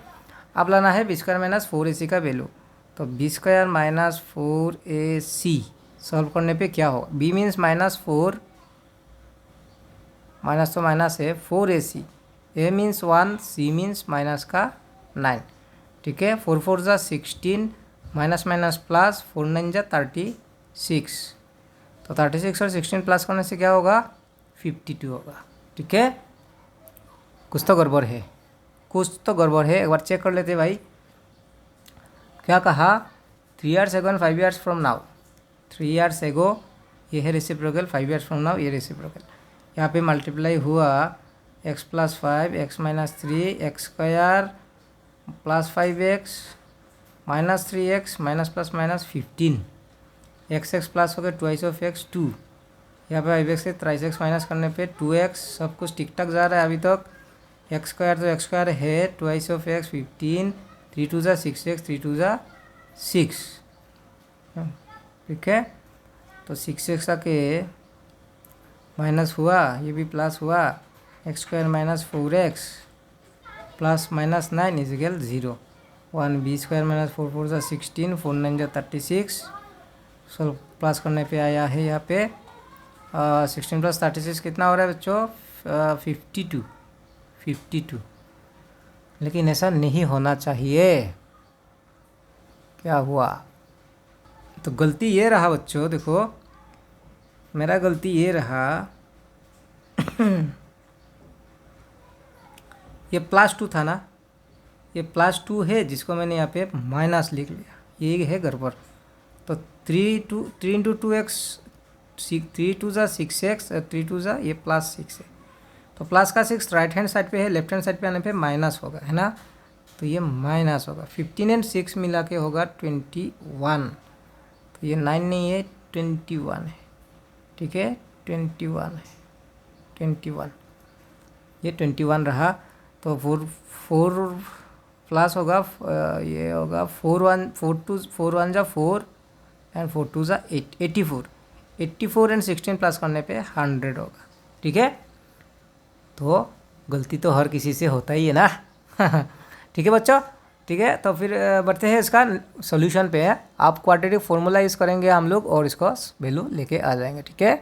अब लाना है b² माइनस 4ac का वैल्यू। तो b² माइनस 4ac सॉल्व करने पे क्या होगा, b मीन्स -4, माइनस तो माइनस है, 4ac, a means 1, c means minus का 9। ठीक है, 4 4 ज़ा 16, माइनस माइनस प्लस, 4 9 ज़ा 36। तो 36 और 16 प्लस करने से क्या होगा 52 होगा। ठीक है, कुछ तो गड़बड़ है, एक बार चेक कर लेते भाई। क्या कहा, 3 years ago and 5 years from now, 3 years ago ये है रेसिप्रोकल, 5 years from now ये रेसिप्रोकल। यहाँ पे मल्टीप्लाई हुआ x + 5 x - 3 x² + 5x - 3x minus plus minus 15, x plus हो गया ट्वाइस ऑफ x 2, यहाँ पे 5x से 3x माइनस करने पे 2x, सब कुछ ठीक ठाक जा रहा है अभी तक। x² तो x² है, ट्वाइस ऑफ x 15, 3 2 ज़ा 6x, 3 2 ज़ा 6। ठीक है, तो 6x आके माइनस हुआ, ये भी प्लस हुआ, x² minus 4x plus minus 9 is equal 0। 1 b² minus 4 4 ज़ा 16, 4 9 ज़ा 36। सो प्लस करने पे आया है यहाँ पे 16 + 36 कितना हो रहा है बच्चों 52। लेकिन ऐसा नहीं होना चाहिए। क्या हुआ, तो गलती ये रहा बच्चों, देखो मेरा गलती ये रहा ये +2 था ना, ये +2 है जिसको मैंने यहाँ पे माइनस लिख लिया, ये है गड़बड़। तो 3 इंटू 2x, 3 2 ज़ा 6x, 3 2 ज़ा ये +6 है, तो प्लस का 6 राइट हैंड साइड पे है, लेफ्ट हैंड साइड पे आने पे माइनस होगा, है ना। तो ये माइनस होगा, 15 और 6 मिला के होगा 21। तो ये 9 नहीं है 21 है। ठीक है, 21 है, 21, ये 21 रहा। तो 4 प्लस होगा, ये होगा 4 1 ज़ा 4 एंड 4 2 ज़ा 8, 84 एंड 16 प्लस करने पे 100 होगा। ठीक है, तो गलती तो हर किसी से होता ही है ना। ठीक है बच्चों, ठीक है, तो फिर बढ़ते हैं इसका सॉल्यूशन पे है। आप क्वाड्रेटिक फॉर्मूला यूज़ करेंगे हम लोग और इसको वैल्यू लेके आ जाएंगे। ठीक है,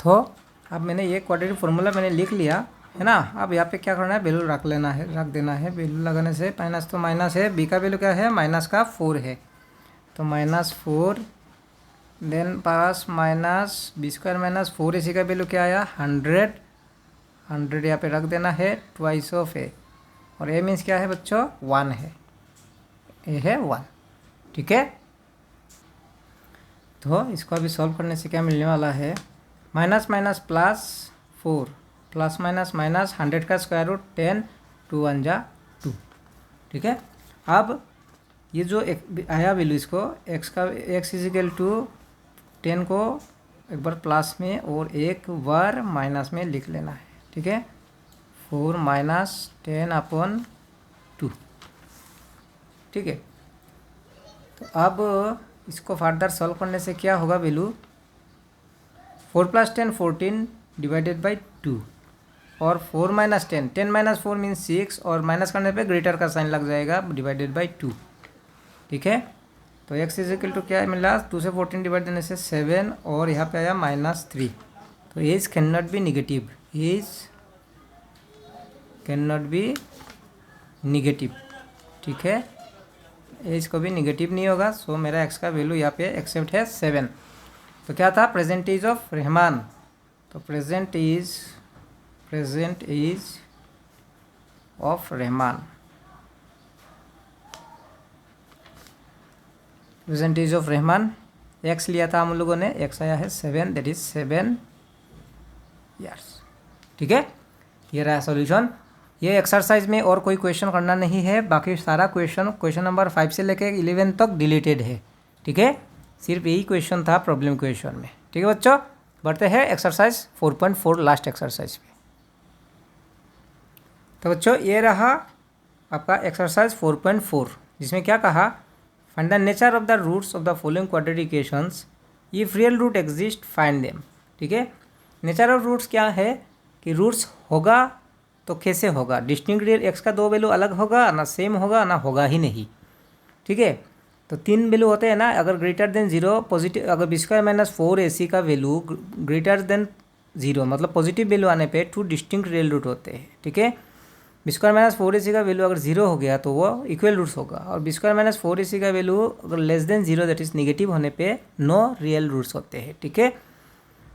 तो अब मैंने ये क्वाड्रेटिक फॉर्मूला मैंने लिख लिया है ना। अब यहाँ पे क्या करना है, वैल्यू रख देना है। वैल्यू लगाने से माइनस तो माइनस है, बी का वैल्यू क्या है -4 है, तो -4, देन पास माइनस b² माइनस 4ac का वैल्यू क्या आया 100 यहाँ पे रख देना है, ट्वाइस ऑफ a, और a मीन्स क्या है बच्चों 1 है, a है 1। ठीक है, तो इसको अभी सॉल्व करने से क्या मिलने वाला है, minus minus +4 plus minus minus 100 का स्क्वायर रूट 10, 2 1 ज़ा 2। ठीक है, अब ये जो एक आया वैल्यू, इसको x इजिकल टू 10 को एक बार प्लस में और एक बार माइनस में लिख लेना है, ठीक है। 4 माइनस 10/2, ठीक है। तो अब इसको फर्दर सॉल्व करने से क्या होगा वैल्यू, 4 + 10 14 डिवाइडेड बाई 2 और 4 - 10 10 - 4 मीन्स 6 और माइनस करने पे ग्रेटर का साइन लग जाएगा डिवाइडेड बाई 2, ठीक है। तो x = क्या मिला, 2 से 14 डिवाइड करने से 7 और यहाँ पे आया -3। तो age can not be negative, age can not be negative, ठीक है। एज कभी निगेटिव नहीं होगा। सो मेरा x का वैल्यू यहाँ पे एक्सेप्ट है 7। तो क्या था, प्रेजेंट एज ऑफ रहमान। तो present age of Rahman, present age of Rahman x लिया था हम लोगों ने, x आया है 7, दैट इज 7 ईयर्स, ठीक है। ये रहा सॉल्यूशन। ये एक्सरसाइज में और कोई क्वेश्चन करना नहीं है, बाकी सारा क्वेश्चन नंबर 5 से लेकर 11 तक डिलीटेड है, ठीक है। सिर्फ यही क्वेश्चन था प्रॉब्लम क्वेश्चन में, ठीक है बच्चों। बढ़ते हैं एक्सरसाइज 4.4 लास्ट एक्सरसाइज पे। तो बच्चों ये रहा आपका एक्सरसाइज 4.4, जिसमें क्या कहा, find the nature of the roots of the following quadratic equations, if real root exist find them, ठीक है। नेचर ऑफ रूट्स क्या है कि रूट्स होगा तो कैसे होगा, डिस्टिंक्ट रियल एक्स का 2 वैल्यू अलग होगा, ना सेम होगा, ना होगा ही नहीं, ठीक है। तो 3 वैल्यू होते हैं ना, अगर ग्रेटर देन 0 पॉजिटिव, अगर b² - 4ac का वैल्यू ग्रेटर देन 0 मतलब पॉजिटिव वैल्यू आने पे 2 डिस्टिंक्ट रियल रूट होते हैं, ठीक है। b² - 4ac का वैल्यू अगर 0 हो गया तो वो इक्वल रूट्स होगा, और b² - 4ac का वैल्यू अगर less than 0 that is negative होने पे नो रियल रूट्स होते हैं, ठीक है।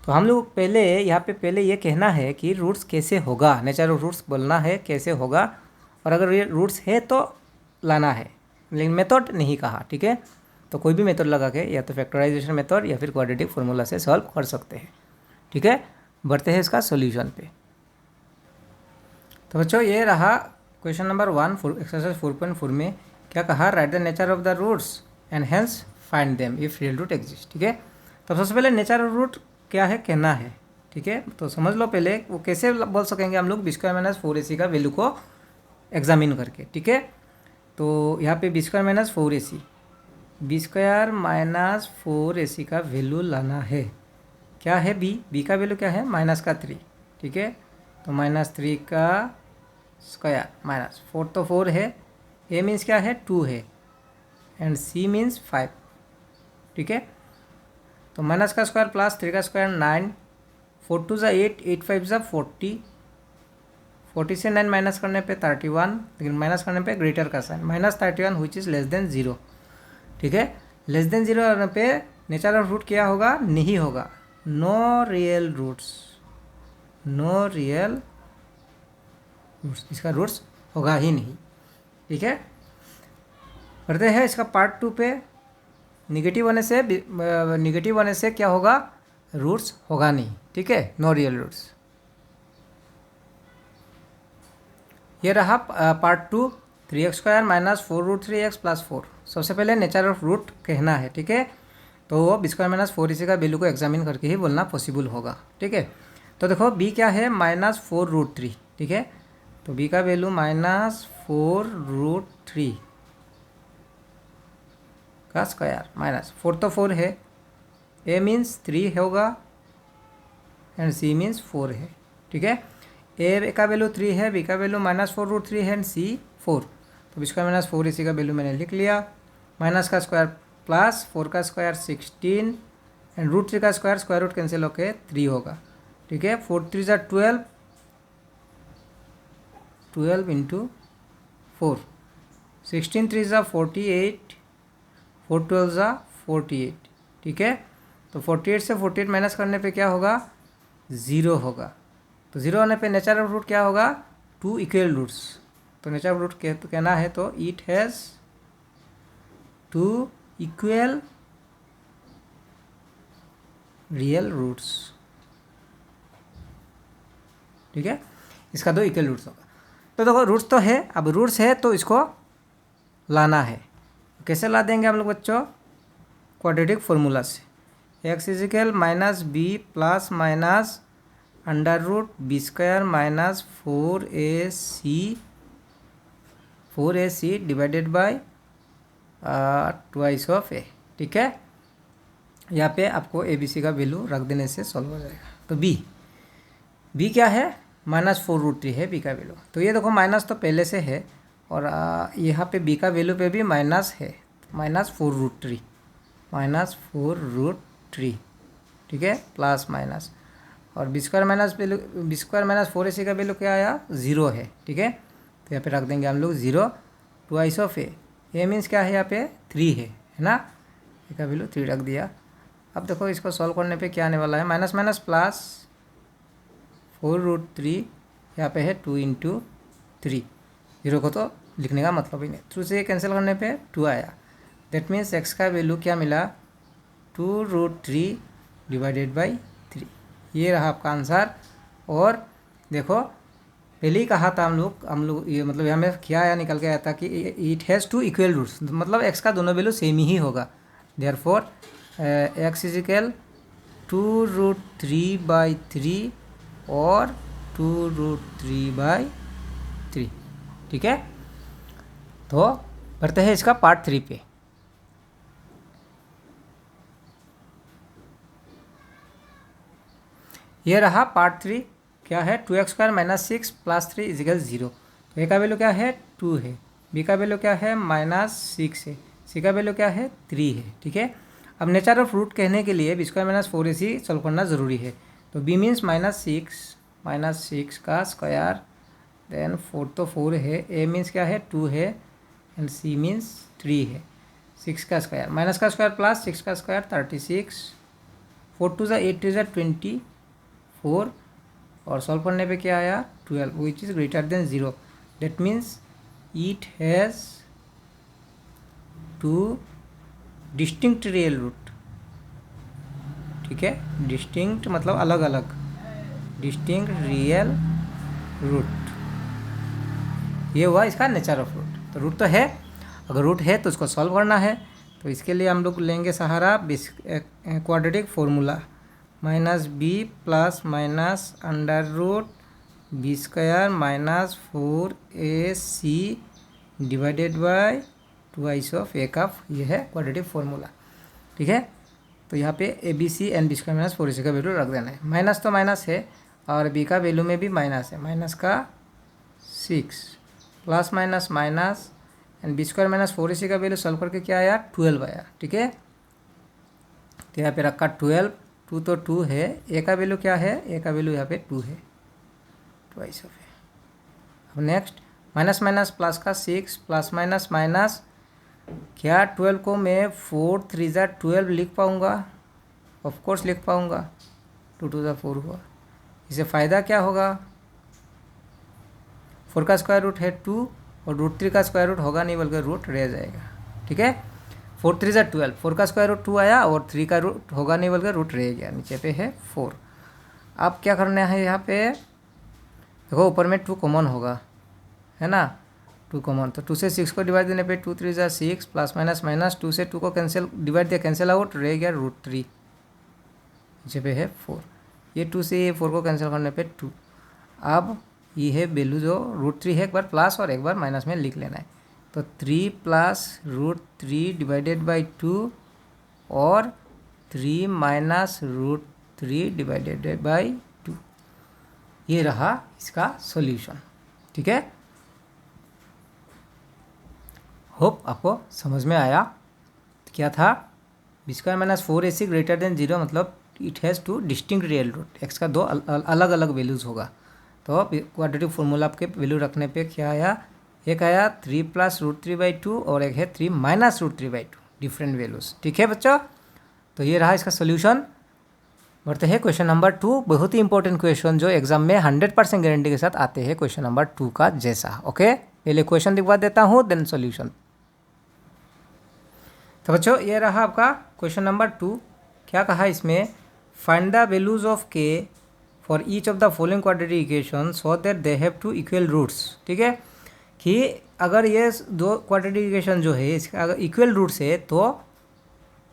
तो हम लोग पहले यहाँ पे पहले ये कहना है कि रूट्स कैसे होगा, नेचर ऑफ रूट्स बोलना है कैसे होगा, और अगर ये रूट्स है तो लाना है, लेकिन मेथड नहीं कहा, ठीक है। तो कोई भी मेथड लगा के या तो फैक्टराइजेशन मेथड या फिर क्वाड्रेटिक फार्मूला से सॉल्व कर सकते हैं, ठीक है। बढ़ते हैं इसका सॉल्यूशन पे। तो बच्चों ये रहा क्वेश्चन नंबर 1 एक्सरसाइज 4.4 में क्या कहा, write the nature of the roots and hence find them if real root exist, ठीक है। तो सबसे पहले नेचर ऑफ रूट क्या है कहना है, ठीक है। तो समझ लो पहले वो कैसे बोल सकेंगे हम लोग b² - 4ac का वैल्यू को एग्जामिन करके, ठीक है। तो यहाँ पे b² - 4ac, b² - 4ac का वैल्यू लाना है, क्या है b का वैल्यू क्या है -3, ठीक है। तो -3 का स्क्वायर -4 तो 4 है, a मीन्स क्या है 2 है, एंड c मीन्स 5, ठीक है। तो माइनस का स्क्वायर प्लस 3 का स्क्वायर 9, 4 2 = 8, 8 5 = 40, 40 से 9 माइनस करने पे 31, लेकिन माइनस करने पे ग्रेटर का sign -31 which is less than 0, ठीक है। लेस देन 0 होने पे नेचर ऑफ रूट क्या होगा, नहीं होगा, no real roots, no real roots, इसका रूट्स होगा ही नहीं, ठीक है। करते हैं इसका पार्ट 2 पे। निगेटिव होने से क्या होगा, रूट्स होगा नहीं, ठीक है, नो रियल रूट्स। ये रहा पार्ट 2 3x² - 4√3x + 4। सबसे पहले नेचर ऑफ रूट कहना है, ठीक है। तो वो b² - 4ac का वैल्यू को एग्जामिन करके ही बोलना पॉसिबल होगा, ठीक है। तो देखो b क्या है -4√3, ठीक है। तो b का वैल्यू -4√3 का स्क्वायर -4 तो 4 है, a मीन्स 3 होगा एंड c मीन्स 4 है, ठीक है। a का वैल्यू 3 है, b का वैल्यू -4√3 है एंड c 4। तो b² - 4ac का वैल्यू मैंने लिख लिया, माइनस का स्क्वायर प्लस 4 का स्क्वायर 16 एंड √3 का स्क्वायर रूट कैंसिल होके 3 होगा, ठीक है। 4 3 = 12, 12 × 4, 16 3 = 48, 4 12 = 48, ठीक है। तो 48 से 48 माइनस करने पे क्या होगा, 0 होगा। तो 0 होने पे नेचर ऑफ रूट क्या होगा, 2 इक्वल रूट्स। तो नेचर ऑफ रूट कहना है तो it has 2 equal real roots, ठीक है। इसका 2 इक्वल रूट्स होगा। तो देखो रूट्स तो है, अब रूट्स है तो इसको लाना है। कैसे ला देंगे हम लोग बच्चों, क्वाड्रेटिक फार्मूला से। X equal minus b plus minus under root b square minus 4ac divided by twice of a. ठीक है, यहाँ पे आपको ए बी सी का वैल्यू रख देने से सॉल्व हो जाएगा। तो बी क्या है, -4√3 है बी का वैल्यू। तो ये देखो माइनस तो पहले से है और यहाँ पे बी का वैल्यू पे भी माइनस है, -4√3 ठीक है, प्लस माइनस, और बी स्क्वायर माइनस 4ac का वैल्यू क्या आया, 0 है। ठीक है, तो यहाँ पे रख देंगे हम लोग 0 ट्वाइस ऑफ ए मीन्स क्या है, यहाँ पे 3 है ना, ए का वैल्यू 3 रख दिया। अब देखो इसको सॉल्व करने पे क्या आने वाला है, माइनस माइनस प्लस 4√3, यहाँ पे है 2 × 3, 0 को तो लिखने का मतलब ही नहीं, 2 से कैंसिल करने पे 2 आया। दैट मीन्स एक्स का वैल्यू क्या मिला, 2√3 डिवाइडेड बाई 3। ये रहा आपका आंसर। और देखो पहले ही कहा था हम लोग ये मतलब यहाँ में क्या आया, निकल के आया था कि इट हैज़ 2 इक्वल रूट्स, मतलब एक्स का दोनों वैल्यू सेम ही होगा। देयरफॉर एक्स इजिकल 2√3/3 और 2√3/3। ठीक है, तो बढ़ते हैं इसका पार्ट 3 पे। ये रहा पार्ट 3, क्या है, 2x² - 6 + 3 = 0। तो ए का वैल्यू क्या है, 2 है, बी का वैल्यू क्या है, -6 है, सी का वैल्यू क्या है, 3 है। ठीक है, अब नेचर ऑफ रूट कहने के लिए b² - 4ac सॉल्व करना ज़रूरी है। तो b मीन्स -6 का स्क्वायर, देन 4 तो 4 है, a मीन्स क्या है, 2 है, एंड c मीन्स 3 है। 6 का स्क्वायर, माइनस का स्क्वायर प्लस 6 का स्क्वायर 36, 4 2 8 2 24, और सॉल्व करने पे क्या आया, 12, which is greater than 0। That means it has 2 distinct real root. ठीक है, डिस्टिंक्ट मतलब अलग अलग, डिस्टिंक्ट रियल रूट, ये हुआ इसका नेचर ऑफ रूट। तो रूट तो है, अगर रूट है तो उसको सॉल्व करना है। तो इसके लिए हम लोग लेंगे सहारा quadratic formula, -b plus minus under root b² - 4ac divided by twice of a कप, ये है क्वाड्रेटिक फॉर्मूला। ठीक है, तो यहाँ पे A B C and b² - 4ac का वैल्यू रख देना है। माइनस तो माइनस है और b का वैल्यू में भी माइनस है, माइनस का 6 plus minus minus, and b² - 4ac का वैल्यू सॉल्व करके क्या आया, 12 आया। ठीक है, तो यहाँ पे रखा 12, 2 तो 2 है, ए का वैल्यू क्या है, ए का वैल्यू यहाँ पे 2 है, ट्वाइस ऑफ ए। अब नेक्स्ट माइनस माइनस प्लस का 6 प्लस माइनस माइनस, क्या 12 को मैं 4 3 12 लिख पाऊँगा, ऑफ कोर्स लिख पाऊँगा, 2 2 4 हुआ। इससे फ़ायदा क्या होगा, 4 का स्क्वायर रूट है 2 और √3 का स्क्वायर रूट होगा नहीं बल्कि रूट रह जाएगा। ठीक है, 4 3 12, 4 का स्क्वायर रूट 2 आया और 3 का रूट होगा नहीं बल्कि रूट रह गया, नीचे पे है 4। अब क्या करना है, यहाँ पे देखो ऊपर में 2 कॉमन होगा, है ना, 2 कॉमन, तो 2 से 6 को डिवाइड देने पे 2 3 6 प्लस माइनस माइनस, 2 से 2 को कैंसिल डिवाइड दिया, कैंसिल आउट, रह गया √3, नीचे पे है 4। ये 2 से ये 4 को कैंसिल करने पे 2। अब ये है वैल्यू जो √3 है, एक बार प्लस और एक बार माइनस में लिख लेना है। तो 3 + √3 डिवाइडेड बाई 2 और 3 - √3 डिवाइडेड बाई 2, ये रहा इसका सॉल्यूशन। ठीक है, होप आपको समझ में आया। तो क्या था, b² - 4ac ग्रेटर देन 0 मतलब it has 2 distinct real root, x का 2 अलग अलग वैल्यूज़ होगा। तो क्वाड्रेटिक फॉर्मूला आपके वैल्यू रखने पे क्या आया, एक आया 3 + √3/2 और एक है 3 - √3/2, डिफरेंट वैल्यूज़। ठीक है बच्चों, तो ये रहा इसका सोल्यूशन। बढ़ते हैं क्वेश्चन नंबर 2, बहुत ही इंपॉर्टेंट क्वेश्चन जो एग्जाम में 100% गारंटी के साथ आते हैं, क्वेश्चन नंबर 2 का जैसा। ओके, पहले क्वेश्चन दिखवा देता हूँ, देन सोल्यूशन। तो बच्चों ये रहा आपका क्वेश्चन नंबर 2। क्या कहा इसमें, find the values of k for each of the following quadratic equation so that they have 2 equal roots. ठीक है, कि अगर ये 2 क्वाड्रेटिक इक्वेशन जो है इसका अगर इक्वल रूट्स है तो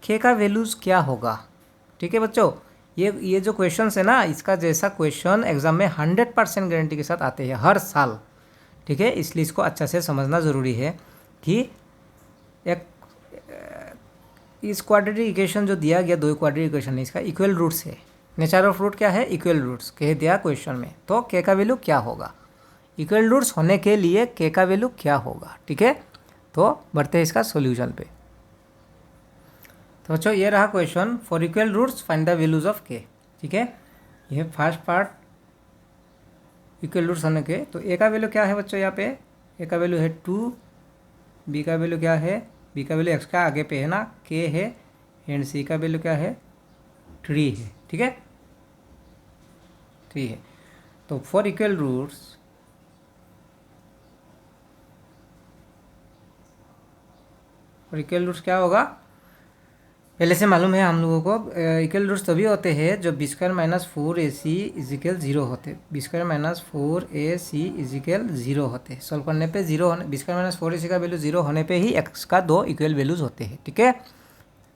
के का वैल्यूज़ क्या होगा, ठीक है बच्चों, ये जो क्वेश्चन है ना, इसका जैसा क्वेश्चन एग्जाम में 100% गारंटी के साथ आते हैं हर साल। ठीक है, इसलिए इसको अच्छा से समझना ज़रूरी है कि एक इस क्वाड्रेटिक इक्वेशन जो दिया गया, दो क्वाड्रेटिक इक्वेशन है, इसका इक्वल रूट्स है। नेचर ऑफ रूट क्या है? इक्वल रूट्स कह दिया क्वेश्चन में, तो के का वैल्यू क्या होगा? इक्वल रूट्स होने के लिए के का वैल्यू क्या होगा? ठीक है, तो बढ़ते हैं इसका सॉल्यूशन पे। तो बच्चों ये रहा question, for equal roots find the values of k. ठीक है, ये फर्स्ट पार्ट इक्वल रूट्स होने के। तो ए का वैल्यू क्या है बच्चों? यहाँ पे ए का वैल्यू है 2, बी का वैल्यू क्या है? बी का वैल्यू एक्स का आगे पे है ना, के है, एंड सी का वैल्यू क्या है? 3 है। ठीक है, 3 है। तो फॉर इक्वल रूट्स क्या होगा? पहले से मालूम है हम लोगों को, इक्वल रूट्स तभी होते हैं जब B square minus 4ac is equal 0 होते। B square minus 4ac is equal 0 होते। सॉल्व करने पे 0 होने, बी स्क्वायर माइनस 4ac का वैल्यू 0 होने पे ही एक्स का 2 इक्वल वैल्यूज होते हैं। ठीक है,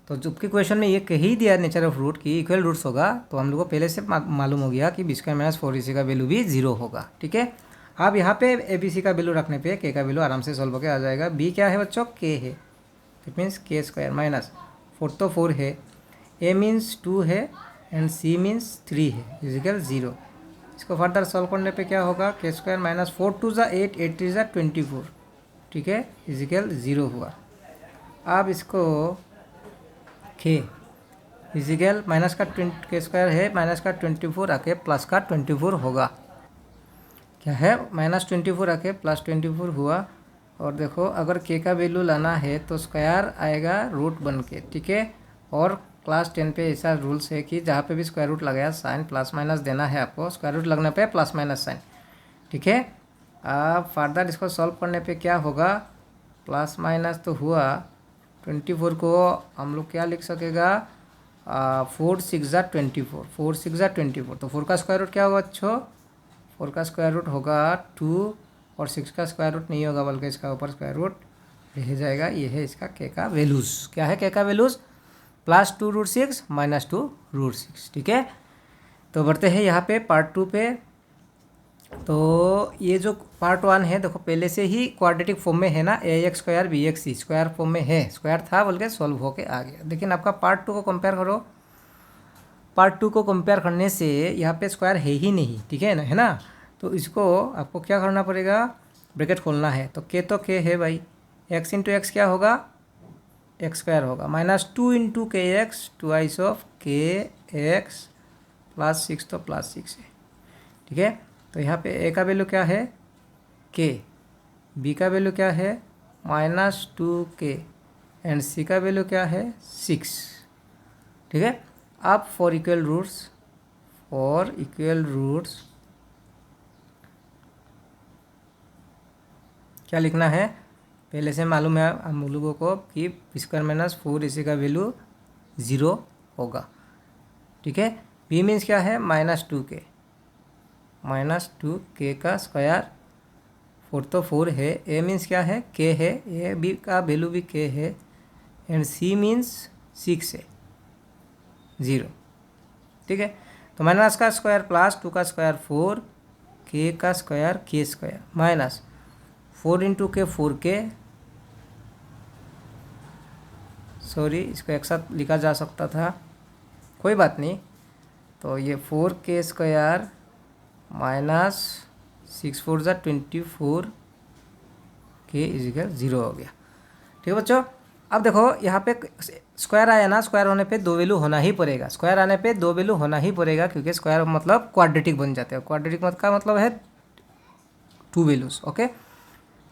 तो जबकि क्वेश्चन में ये कह ही दिया नेचर ऑफ रूट की इक्वल रूट्स होगा, तो हम लोग को पहले से मालूम हो गया कि बी स्क्वायर माइनस 4ac का वैल्यू भी 0 होगा। ठीक है, अब यहाँ पे abc का वैल्यू रखने पे के का वैल्यू आराम से सॉल्व होकर आ जाएगा। बी क्या है बच्चों? के है, इट मीन्स के स्क्वायर माइनस 4 तो 4 है, ए मीन्स 2 है, एंड सी मीन्स 3 है, इजिकल 0। इसको फर्दर सॉल्व करने पे क्या होगा? के स्क्वायर माइनस 4 2 ज़ा 8, 8 3 ज़ा 24। ठीक है, इजिकल 0 हुआ। अब इसको के इजिकल माइनस का के स्क्वायर है, माइनस का 24 आके प्लस का 24 होगा। क्या है? माइनस 24 आके प्लस 24 हुआ। और देखो, अगर के का वैल्यू लाना है तो स्क्वायर आएगा रूट बन के। ठीक है, और क्लास 10 पे ऐसा रूल्स है कि जहाँ पे भी स्क्वायर रूट लगाया साइन प्लस माइनस देना है आपको, स्क्वायर रूट लगने पे प्लस माइनस साइन। ठीक है, अब फर्दर इसको सॉल्व करने पे क्या होगा? प्लस माइनस तो हुआ, 24 को हम लोग क्या लिख सकेगा? 4 6 ज़ा 24, 4 6 ज़ा 24। तो 4 का स्क्वायर रूट क्या होगा अच्छो? 4 का स्क्वायर रूट होगा 2, और 6 का स्क्वायर रूट नहीं होगा, बल्कि इसका ऊपर स्क्वायर रूट रह जाएगा। ये है इसका के का वैल्यूज़। क्या है के का values? Plus 2 root 6 minus 2 root 6। ठीक है, तो बढ़ते हैं यहाँ पे पार्ट 2 पे। तो ये जो पार्ट 1 है, देखो पहले से ही क्वाड्रेटिक फॉर्म में है ना, ए एक्स स्क्वायर बी एक्स सी स्क्वायर फॉर्म में है, स्क्वायर था बोल के सॉल्व होके आ गया। लेकिन आपका पार्ट 2 को कंपेयर करो, पार्ट 2 को कंपेयर करने से यहाँ पे स्क्वायर है ही नहीं। ठीक है ना, है ना, तो इसको आपको क्या करना पड़ेगा? ब्रैकेट खोलना है। तो के है भाई, एक्स इंटू एक्स क्या होगा? एक्स स्क्वायर होगा, माइनस 2 इंटू के एक्स, ट्वाइस ऑफ के एक्स, प्लस 6 तो प्लस 6 है। ठीक है, तो यहाँ पे ए का वैल्यू क्या है? के, बी का वैल्यू क्या है? माइनस 2k, एंड सी का वैल्यू क्या है? 6। ठीक है, अब फॉर इक्वल रूट्स क्या लिखना है? पहले से मालूम है हम लोगों को कि बी स्क्वायर माइनस 4ac का वैल्यू 0 होगा। ठीक है, बी मीन्स क्या है? माइनस 2k, माइनस 2k का स्क्वायर, 4 तो 4 है, ए मीन्स क्या है? के है, ए बी का वैल्यू भी के है, एंड सी मीन्स 6 है, 0। ठीक है, तो माइनस का स्क्वायर प्लस 2 का स्क्वायर 4, के का स्क्वायर के स्क्वायर, माइनस 4 इंटू के 4k, सॉरी इसको एक साथ लिखा जा सकता था, कोई बात नहीं। तो ये 4k स्क्वायर माइनस 6 4 ज़ा 24 के इजिकल 0 हो गया। ठीक है बच्चों, अब देखो यहाँ पे स्क्वायर आया ना, स्क्वायर होने पे 2 वैल्यू होना ही पड़ेगा। स्क्वायर आने पे 2 वैल्यू होना ही पड़ेगा, क्योंकि स्क्वायर मतलब क्वाड्रेटिक बन जाते हैं। क्वाड्रेटिक का मतलब है 2 वैल्यूज़। ओके,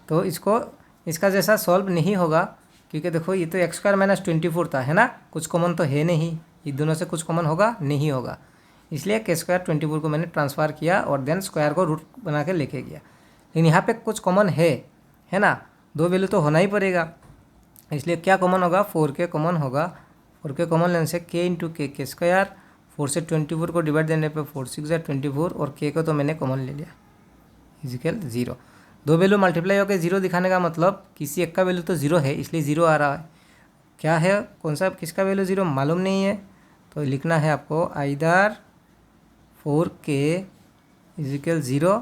तो इसका जैसा सॉल्व नहीं होगा, क्योंकि देखो ये तो एक्स स्क्वायर माइनस 24 था, है ना, कुछ कॉमन तो है नहीं, ये दोनों से कुछ कॉमन होगा नहीं होगा, इसलिए के स्क्वायर 24 को मैंने ट्रांसफ़र किया और देन स्क्वायर को रूट बना के लेके गया। लेकिन यहाँ पे कुछ कॉमन है ना, 2 वैल्यू तो होना ही पड़ेगा, इसलिए क्या कॉमन होगा? 4k कॉमन होगा। 4k कॉमन लेने से k इंटू के स्क्वायर, 4 से 24 को डिवाइड देने पे 4 6 ज़ा 24, और k को तो मैंने कॉमन ले लिया, इजिकल 0। 2 वैल्यू मल्टीप्लाई होकर 0 दिखाने का मतलब किसी एक का वैल्यू तो 0 है, इसलिए 0 आ रहा है। क्या है, कौन सा, किसका वैल्यू 0 मालूम नहीं है, तो लिखना है आपको आइदर 4k इज इक्वल 0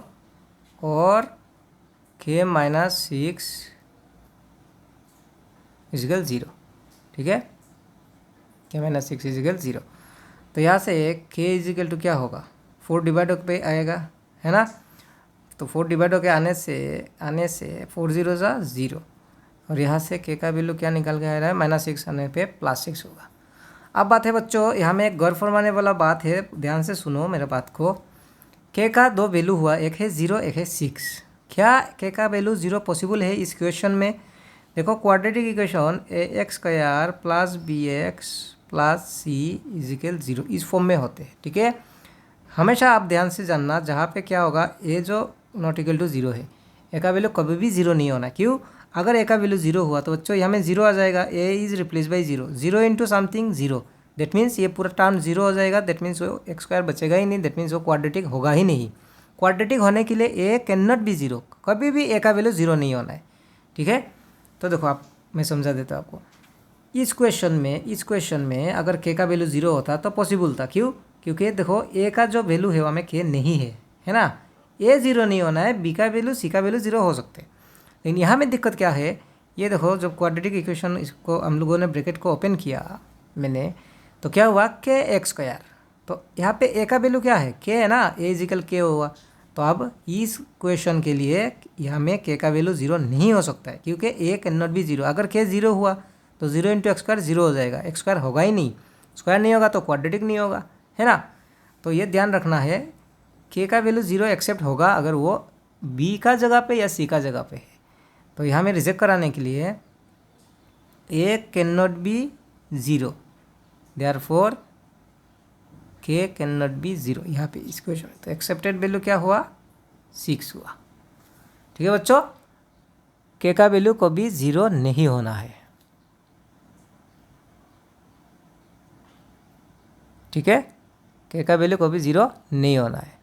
और k माइनस 6 इज इक्वल 0। ठीक है, k माइनस 6 इज इक्वल 0। तो यहाँ से k इज इक्वल टू क्या होगा, 4 डिवाइड होकर आएगा, है ना। तो 4 डिवाइड होकर आने से 4 0 ज़ा 0, और यहाँ से k का वैल्यू क्या निकल के आ रहा है, -6 आने पे +6 होगा। अब बात है बच्चों, यहाँ में एक गौर फरमाने वाला बात है, ध्यान से सुनो मेरे बात को। k का 2 वैल्यू हुआ, एक है 0 एक है 6। क्या k का वैल्यू 0 पॉसिबल है इस क्वेश्चन में? देखो quadratic equation ax² + bx + c is equal 0 इस फॉर्म में होते हैं। ठीक है, हमेशा आप ध्यान से जानना, जहाँ पे क्या होगा a जो नॉट इक्वल टू 0 है, a का वैल्यू कभी भी 0 नहीं होना। क्यों? अगर a का वैल्यू 0 हुआ तो बच्चों यहाँ में 0 आ जाएगा, a is replace by 0, 0 into something 0, that means ये पूरा टर्म 0 हो जाएगा। दैट मीन्स वो x² बचेगा ही नहीं, दैट मीन्स वो क्वाड्रेटिक होगा ही नहीं। क्वाड्रेटिक होने के लिए a कैन नॉट बी 0, कभी भी a का वैल्यू 0 नहीं होना है। ठीक है, तो देखो आप, मैं समझा देता हूँ आपको। इस क्वेश्चन में अगर k का वैल्यू 0 होता तो पॉसिबल था। क्यों? क्योंकि देखो a का जो वैल्यू है वहाँ में k नहीं है ना। a 0 नहीं होना है, b का वैल्यू c का वैल्यू 0 हो सकते हैं। लेकिन यहाँ में दिक्कत क्या है, ये देखो जब क्वाड्रेटिक इक्वेशन इसको हम लोगों ने ब्रैकेट को ओपन किया मैंने, तो क्या हुआ kx²। तो यहाँ पे a का वैल्यू क्या है, k है ना, a इज इक्वल k हुआ। तो अब इस क्वेश्चन के लिए यहाँ में k का वैल्यू 0 नहीं हो सकता है, क्योंकि a कैन नॉट बी 0। अगर k 0 हुआ तो 0 इंटू x² 0 हो जाएगा, x² होगा ही नहीं, स्क्वायर नहीं होगा तो क्वाड्रेटिक नहीं होगा, है ना। तो ये ध्यान रखना है, k का वैल्यू 0 एक्सेप्ट होगा अगर वो b का जगह पे या c का जगह पे है। तो यहाँ में रिजेक्ट कराने के लिए a can not B 0, therefore k can not B 0 यहाँ पे इस क्वेश्चन में। तो एक्सेप्टेड वैल्यू क्या हुआ, 6 हुआ। ठीक है बच्चों, k का वैल्यू कभी 0 नहीं होना है। ठीक है, k का वैल्यू कभी 0 नहीं होना है।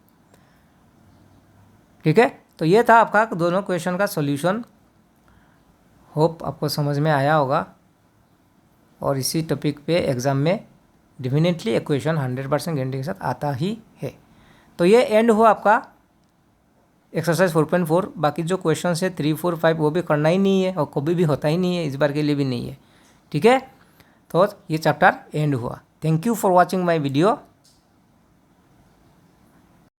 ठीक है, तो ये था आपका दोनों क्वेश्चन का सॉल्यूशन। होप आपको समझ में आया होगा, और इसी टॉपिक पे एग्ज़ाम में डेफिनेटली एक क्वेश्चन 100% गारंटी के साथ आता ही है। तो ये एंड हुआ आपका एक्सरसाइज 4.4। बाकी जो क्वेश्चन है 3, 4, 5 वो भी करना ही नहीं है, और कभी भी होता ही नहीं है, इस बार के लिए भी नहीं है। ठीक है, तो ये चैप्टर एंड हुआ। Thank you for watching my video.